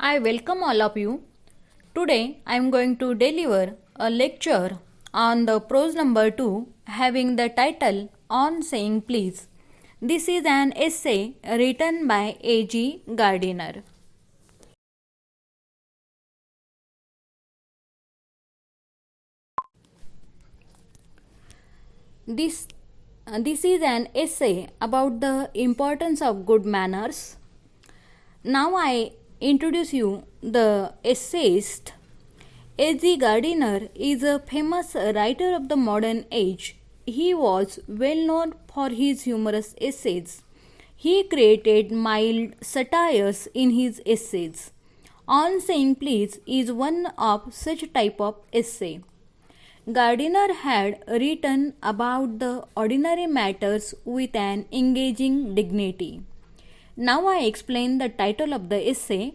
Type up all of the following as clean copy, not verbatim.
I welcome all of you. Today I am going to deliver a lecture on the prose number 2 having the title On Saying Please. This is an essay written by A.G. Gardiner. This is an essay about the importance of good manners. Now I introduce you the essayist. A.G. Gardiner is a famous writer of the modern age. He was well known for his humorous essays. He created mild satires in his essays. On Saying Please is one of such type of essay. Gardiner had written about the ordinary matters with an engaging dignity. Now I explain the title of the essay.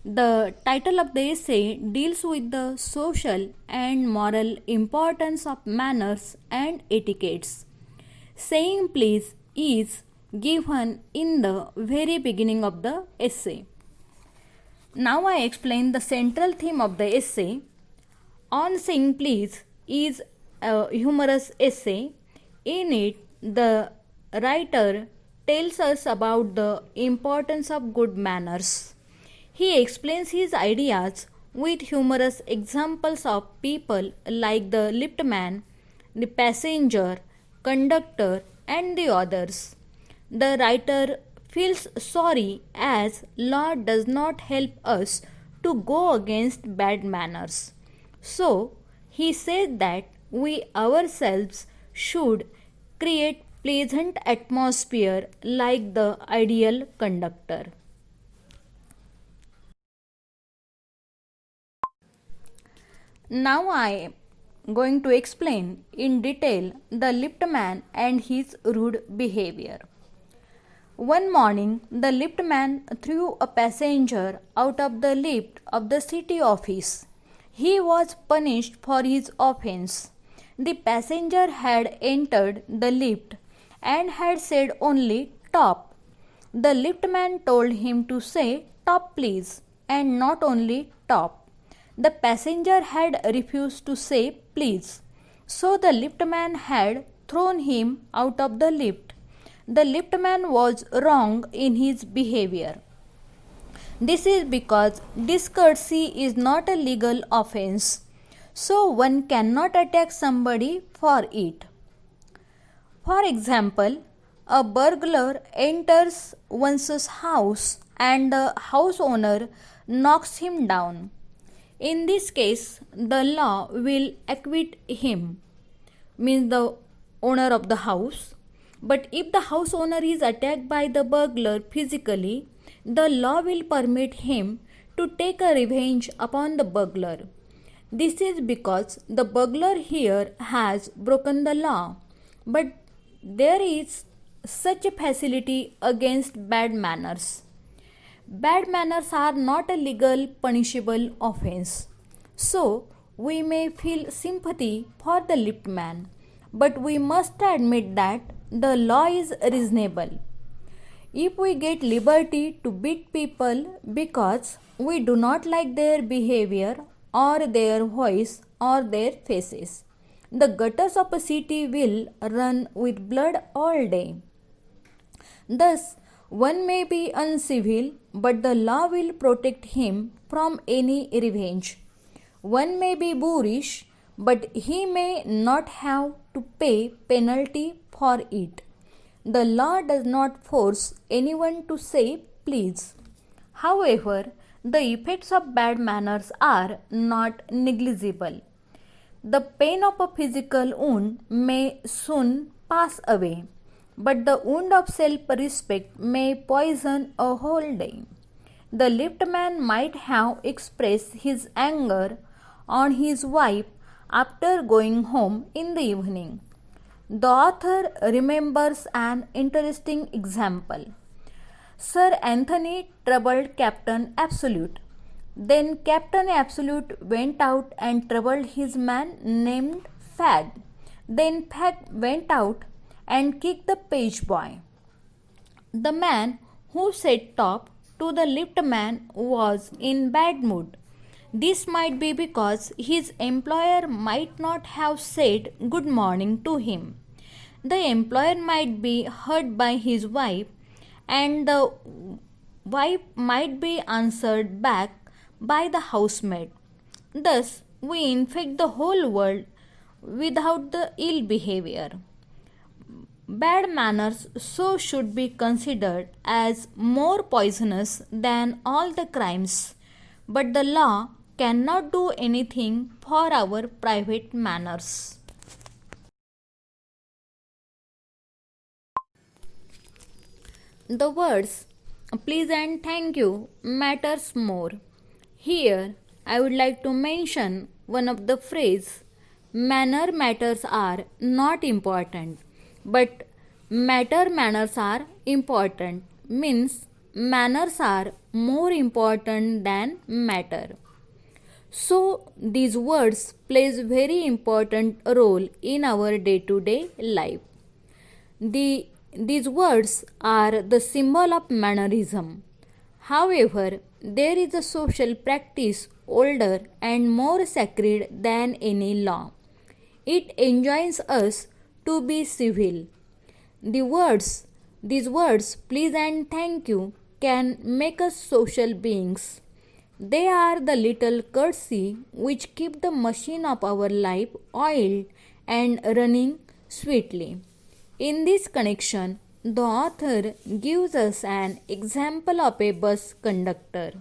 The title of the essay deals with the social and moral importance of manners and etiquettes. Saying please is given in the very beginning of the essay. Now I explain the central theme of the essay. On Saying Please is a humorous essay. In it, the writer tells us about the importance of good manners. He explains his ideas with humorous examples of people like the liftman, the passenger, conductor, and the others. The writer feels sorry as law does not help us to go against bad manners. So, he said that we ourselves should create pleasant atmosphere like the ideal conductor. Now I am going to explain in detail the liftman and his rude behavior. One morning, the liftman threw a passenger out of the lift of the city office. He was punished for his offense. The passenger had entered the lift and had said only top. The liftman told him to say top please and not only top. The passenger had refused to say please. So the liftman had thrown him out of the lift. The liftman was wrong in his behavior. This is because discourtesy is not a legal offense, so one cannot attack somebody for it. For example, a burglar enters one's house and the house owner knocks him down. In this case, the law will acquit him, means the owner of the house. But if the house owner is attacked by the burglar physically, the law will permit him to take a revenge upon the burglar. This is because the burglar here has broken the law. But there is such a facility against bad manners. Bad manners are not a legal punishable offense. So, we may feel sympathy for the liftman, but we must admit that the law is reasonable. If we get liberty to beat people because we do not like their behavior or their voice or their faces, the gutters of a city will run with blood all day. Thus, one may be uncivil, but the law will protect him from any revenge. One may be boorish, but he may not have to pay penalty for it. The law does not force anyone to say please. However, the effects of bad manners are not negligible. The pain of a physical wound may soon pass away, but the wound of self-respect may poison a whole day. The liftman might have expressed his anger on his wife after going home in the evening. The author remembers an interesting example. Sir Anthony troubled Captain Absolute. Then Captain Absolute went out and troubled his man named Fag. Then Fag went out and kicked the page boy. The man who said top to the liftman was in bad mood. This might be because his employer might not have said good morning to him. The employer might be hurt by his wife, and the wife might be answered back by the housemaid. Thus, we infect the whole world without the ill behavior. Bad manners so should be considered as more poisonous than all the crimes, but the law cannot do anything for our private manners. The words please and thank you matters more. Here I would like to mention one of the phrase manner matters are not important, but matter manners are important means manners are more important than matter. So these words plays very important role in our day-to-day life. These words are the symbol of mannerism. However, there is a social practice older and more sacred than any law. It enjoins us to be civil. These words, please and thank you, can make us social beings. They are the little courtesy which keep the machine of our life oiled and running sweetly. In this connection, the author gives us an example of a bus conductor.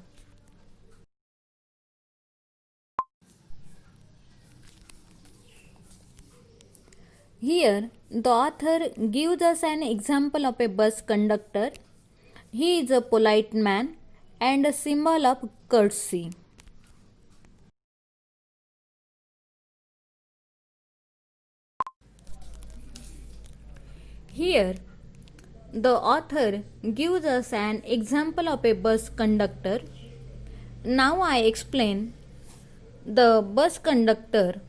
Here, the author gives us an example of a bus conductor. He is a polite man and a symbol of courtesy. Here, the author gives us an example of a bus conductor. Now I explain the bus conductor,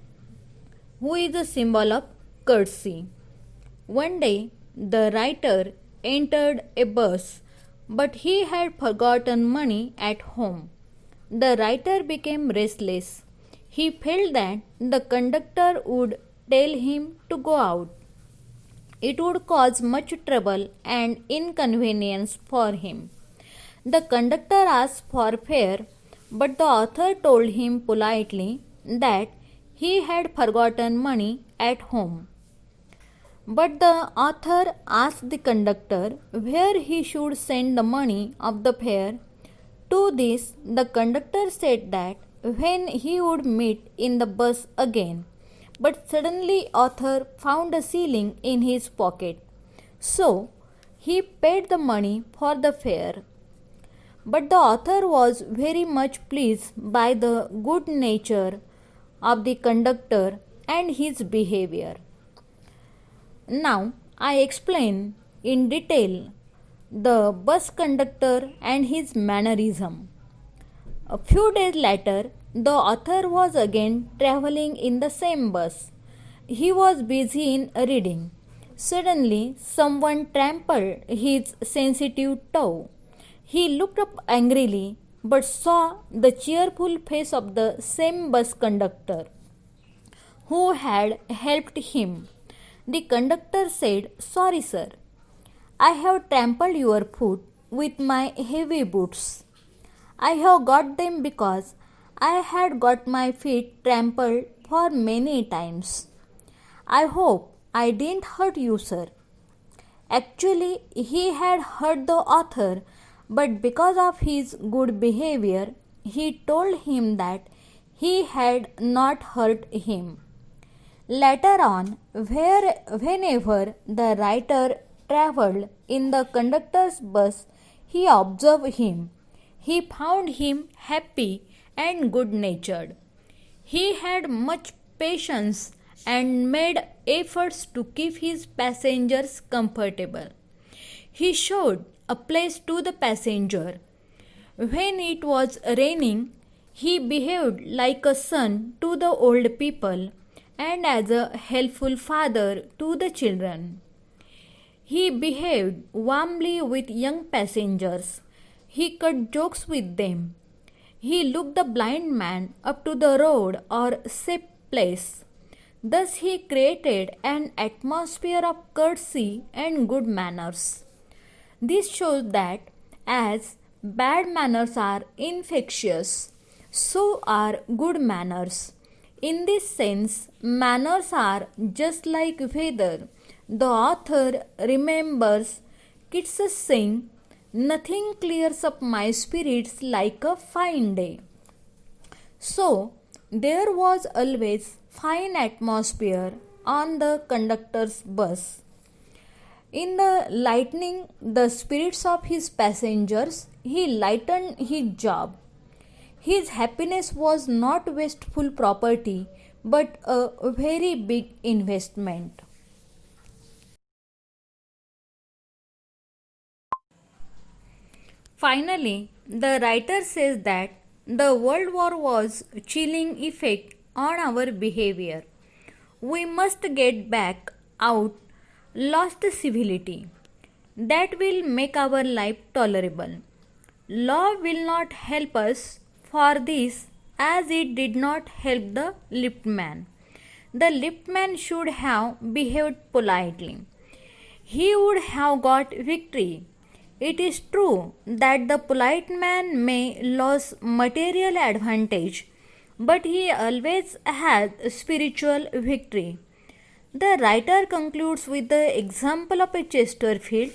who is a symbol of courtesy. One day, the writer entered a bus, but he had forgotten money at home. The writer became restless. He felt that the conductor would tell him to go out. It would cause much trouble and inconvenience for him. The conductor asked for fare, but the author told him politely that he had forgotten money at home. But the author asked the conductor where he should send the money of the fare. To this, the conductor said that when he would meet in the bus again. But suddenly author found a shilling in his pocket. So he paid the money for the fare. But the author was very much pleased by the good nature of the conductor and his behavior. Now I explain in detail the bus conductor and his mannerism. A few days later, the author was again traveling in the same bus. He was busy in reading. Suddenly, someone trampled his sensitive toe. He looked up angrily but saw the cheerful face of the same bus conductor who had helped him. The conductor said, "Sorry, sir. I have trampled your foot with my heavy boots. I have got them because I had got my feet trampled for many times. I hope I didn't hurt you, sir." Actually, he had hurt the author, but because of his good behavior, he told him that he had not hurt him. Later on, whenever the writer traveled in the conductor's bus, he observed him. He found him happy and good natured. He had much patience and made efforts to keep his passengers comfortable. He showed a place to the passenger. When it was raining, he behaved like a son to the old people and as a helpful father to the children. He behaved warmly with young passengers. He cut jokes with them. He looked the blind man up to the road or safe place. Thus he created an atmosphere of courtesy and good manners. This shows that as bad manners are infectious, so are good manners. In this sense, manners are just like weather. The author remembers Keats saying, "Nothing clears up my spirits like a fine day." So, there was always fine atmosphere on the conductor's bus. In the lightening the spirits of his passengers, he lightened his job. His happiness was not wasteful property, but a very big investment. Finally, the writer says that the World War was chilling effect on our behavior. We must get back out lost civility. That will make our life tolerable. Law will not help us for this as it did not help the liftman. The liftman should have behaved politely. He would have got victory. It is true that the polite man may lose material advantage, but he always has spiritual victory. The writer concludes with the example of a Chesterfield.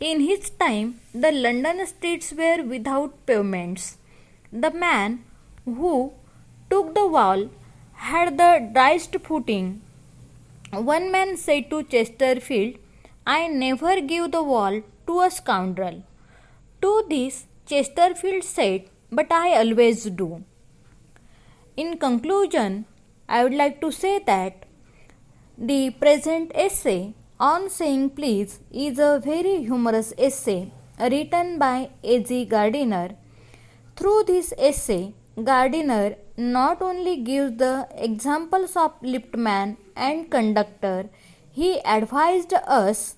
In his time, the London streets were without pavements. The man who took the wall had the driest footing. One man said to Chesterfield, "I never give the wall to a scoundrel." To this, Chesterfield said, "But I always do." In conclusion, I would like to say that the present essay on saying please is a very humorous essay written by A.G. Gardiner. Through this essay, Gardiner not only gives the examples of liftman and conductor, he advised us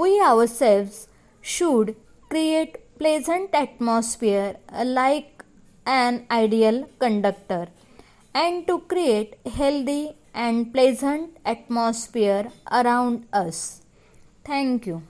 we ourselves should create pleasant atmosphere like an ideal conductor and to create healthy and pleasant atmosphere around us. Thank you.